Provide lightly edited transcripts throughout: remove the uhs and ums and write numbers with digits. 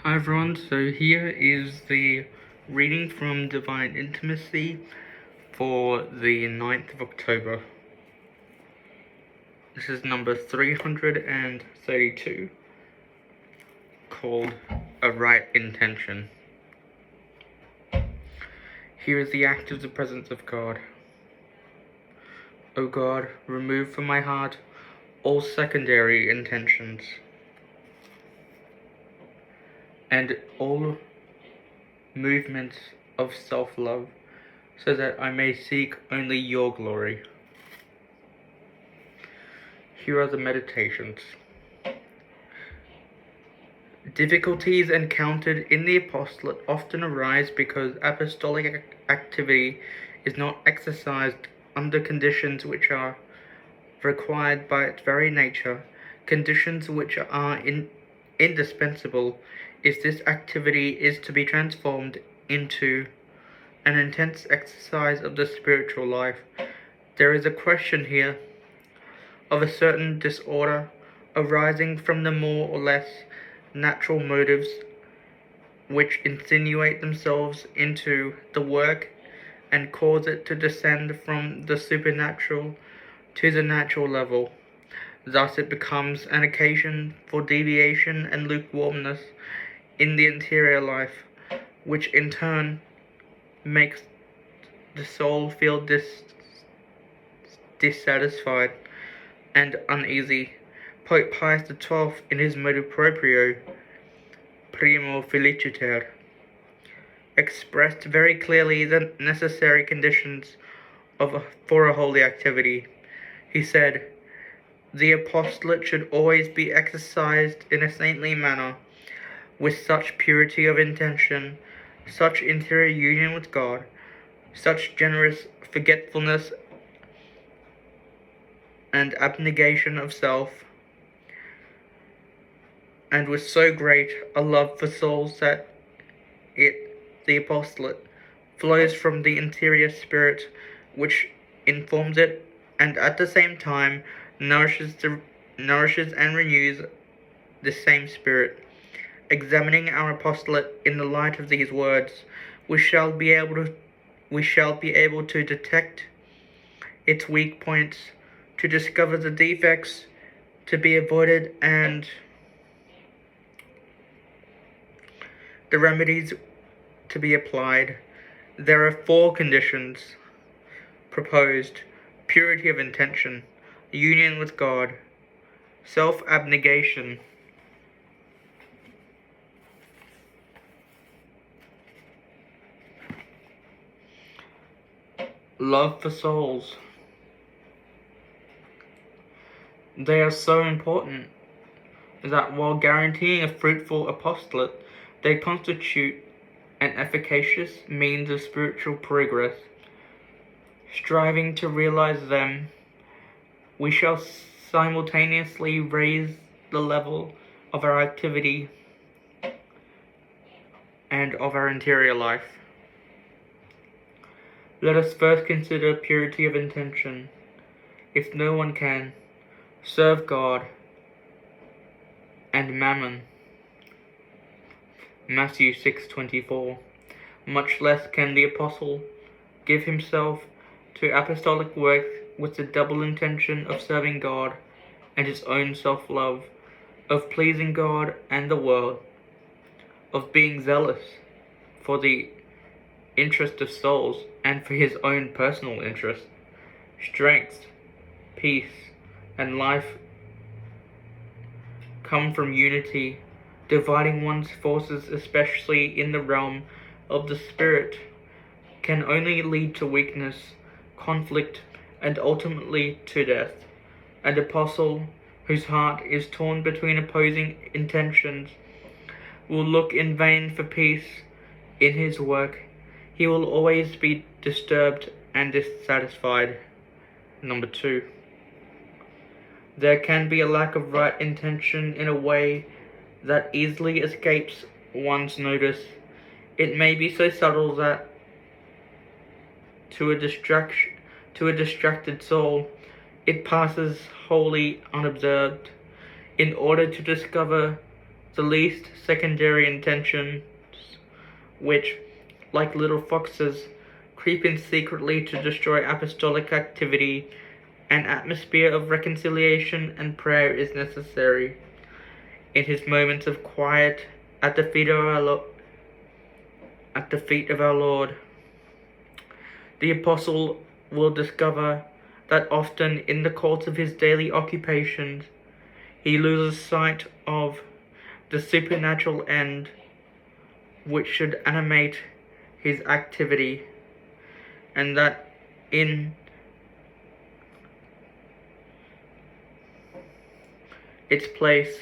Hi everyone, so here is the reading from Divine Intimacy for the 9th of October. This is number 332, called A Right Intention. Here is the act of the presence of God. O God, remove from my heart all secondary intentions and all movements of self-love, so that I may seek only your glory. Here are the meditations. Difficulties encountered in the apostolate often arise because apostolic activity is not exercised under conditions which are required by its very nature, conditions which are indispensable if this activity is to be transformed into an intense exercise of the spiritual life. There is a question here of a certain disorder arising from the more or less natural motives which insinuate themselves into the work and cause it to descend from the supernatural to the natural level. Thus it becomes an occasion for deviation and lukewarmness in the interior life, which in turn makes the soul feel dissatisfied and uneasy. Pope Pius XII, in his Motu Proprio, Primo Feliciter, expressed very clearly the necessary conditions for a holy activity. He said, "The apostolate should always be exercised in a saintly manner, with such purity of intention, such interior union with God, such generous forgetfulness and abnegation of self, and with so great a love for souls that the apostolate, flows from the interior spirit which informs it, and at the same time nourishes and renews the same spirit. Examining our apostolate in the light of these words, we shall be able to detect its weak points, to discover the defects to be avoided, and the remedies to be applied. There are 4 conditions proposed: purity of intention, union with God, self-abnegation, love for souls. They are so important that while guaranteeing a fruitful apostolate, they constitute an efficacious means of spiritual progress. Striving to realize them, we shall simultaneously raise the level of our activity and of our interior life. Let us first consider purity of intention. If no one can serve God and mammon, Matthew 6:24, much less can the apostle give himself to apostolic work with the double intention of serving God and his own self-love, of pleasing God and the world, of being zealous for the interest of souls and for his own personal interest. Strength, peace, and life come from unity. Dividing one's forces, especially in the realm of the spirit, can only lead to weakness, conflict, and ultimately to death. An apostle whose heart is torn between opposing intentions will look in vain for peace in his work. He will always be disturbed and dissatisfied. Number 2. There can be a lack of right intention in a way that easily escapes one's notice. It may be so subtle that to a distracted soul, it passes wholly unobserved. In order to discover the least secondary intentions, which, like little foxes, creep in secretly to destroy apostolic activity. An atmosphere of reconciliation and prayer is necessary. In his moments of quiet at the feet of our Lord, the apostle will discover that often in the course of his daily occupations he loses sight of the supernatural end which should animate his activity, and that in its place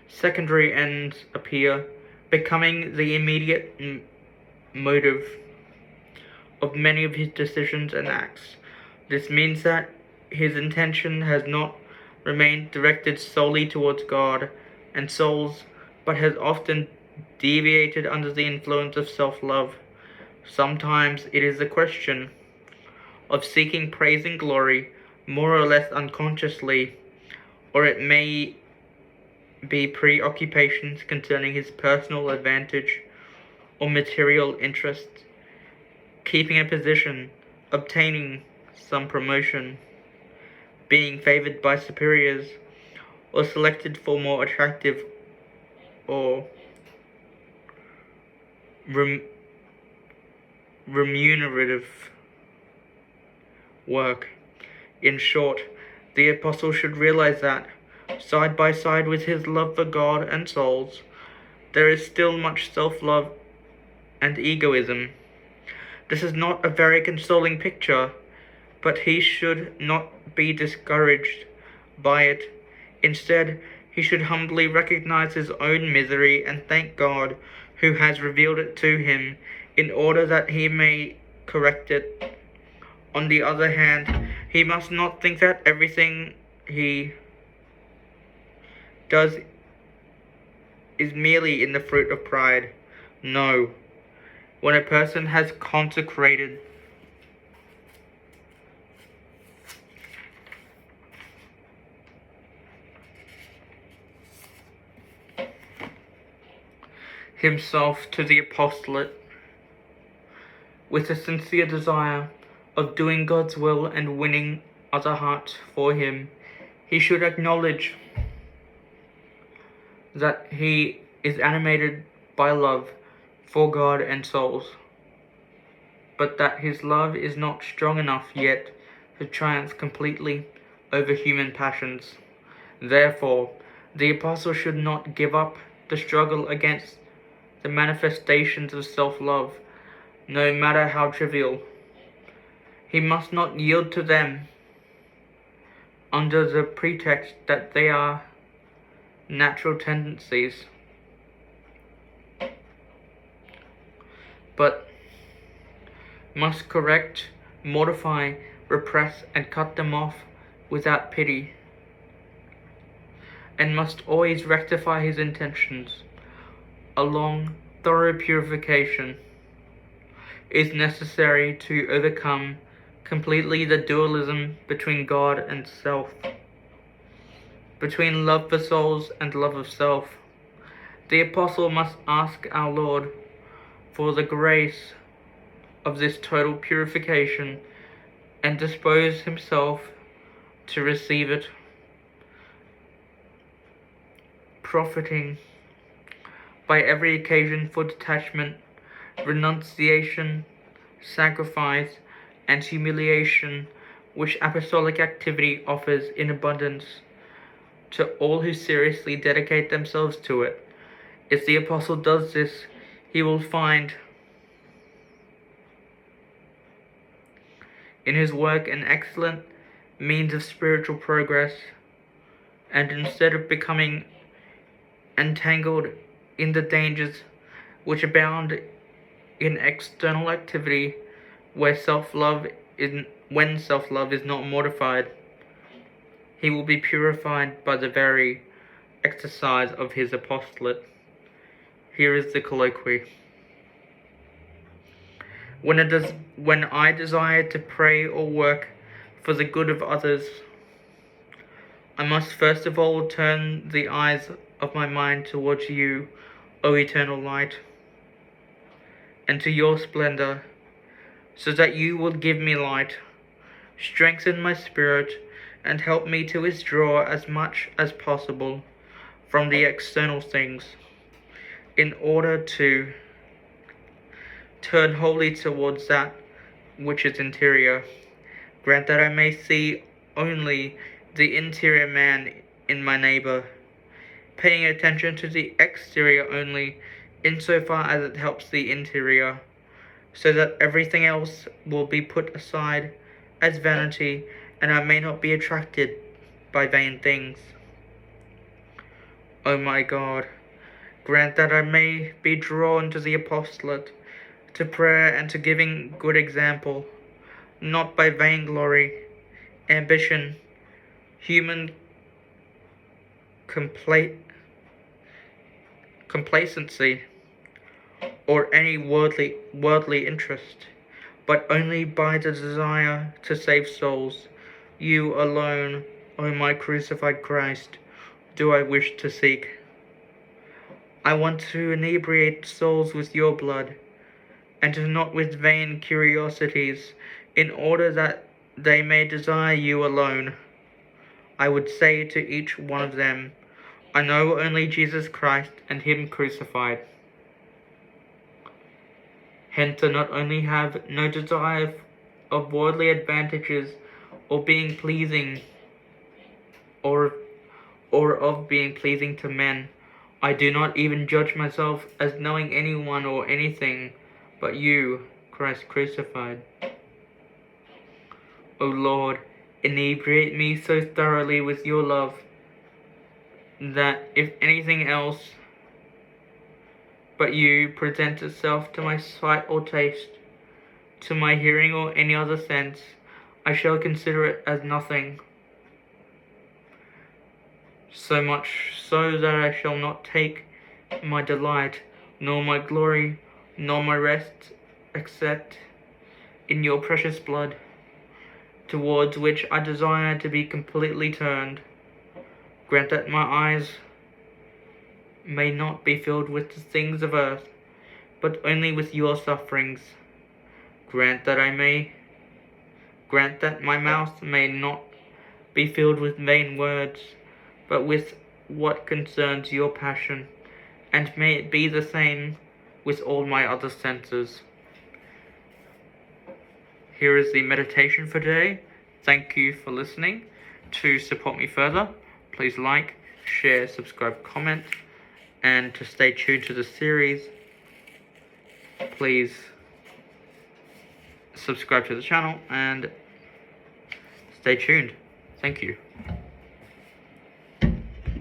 secondary ends appear, becoming the immediate motive of many of his decisions and acts. This means that his intention has not remained directed solely towards God and souls, but has often deviated under the influence of self-love. Sometimes it is a question of seeking praise and glory, more or less unconsciously, or it may be preoccupations concerning his personal advantage or material interests, keeping a position, obtaining some promotion, being favored by superiors, or selected for more attractive or remunerative work. In short, the apostle should realize that, side by side with his love for God and souls, there is still much self-love and egoism. This is not a very consoling picture, but he should not be discouraged by it. Instead, he should humbly recognize his own misery and thank God, who has revealed it to him, in order that he may correct it. On the other hand, he must not think that everything he does is merely in the fruit of pride. No. When a person has consecrated himself to the apostolate with a sincere desire of doing God's will and winning other hearts for him, he should acknowledge that he is animated by love for God and souls, but that his love is not strong enough yet to triumph completely over human passions. Therefore, the apostle should not give up the struggle against the manifestations of self-love, no matter how trivial. He must not yield to them under the pretext that they are natural tendencies, but must correct, mortify, repress, and cut them off without pity, and must always rectify his intentions. A long, thorough purification is necessary to overcome completely the dualism between God and self, between love for souls and love of self. The apostle must ask our Lord for the grace of this total purification and dispose himself to receive it, profiting by every occasion for detachment, renunciation, sacrifice, and humiliation which apostolic activity offers in abundance to all who seriously dedicate themselves to it. If the apostle does this, he will find in his work an excellent means of spiritual progress, and instead of becoming entangled in the dangers which abound in external activity, when self-love is not mortified, he will be purified by the very exercise of his apostolate. Here is the colloquy. When I desire to pray or work for the good of others, I must first of all turn the eyes of my mind towards you, O eternal light, and to your splendor, so that you will give me light, strengthen my spirit, and help me to withdraw as much as possible from the external things, in order to turn wholly towards that which is interior. Grant that I may see only the interior man in my neighbor, paying attention to the exterior only insofar as it helps the interior, so that everything else will be put aside as vanity, and I may not be attracted by vain things. O my God, grant that I may be drawn to the apostolate, to prayer, and to giving good example, not by vainglory, ambition, human complacency, or any worldly interest, but only by the desire to save souls. You alone, O my crucified Christ, do I wish to seek. I want to inebriate souls with your blood, and not with vain curiosities, in order that they may desire you alone. I would say to each one of them, I know only Jesus Christ and him crucified. Hence I not only have no desire of worldly advantages or being pleasing or of being pleasing to men. I do not even judge myself as knowing anyone or anything but you, Christ crucified. O Lord, inebriate me so thoroughly with your love that if anything else but you presents itself to my sight or taste, to my hearing or any other sense, I shall consider it as nothing, so much so that I shall not take my delight, nor my glory, nor my rest, except in your precious blood, towards which I desire to be completely turned. Grant that my eyes may not be filled with the things of earth, but only with your sufferings. Grant that my mouth may not be filled with vain words, but with what concerns your passion, and may it be the same with all my other senses. Here is the meditation for today. Thank you for listening. To support me further, please like, share, subscribe, comment, and to stay tuned to the series, please subscribe to the channel and stay tuned. Thank you.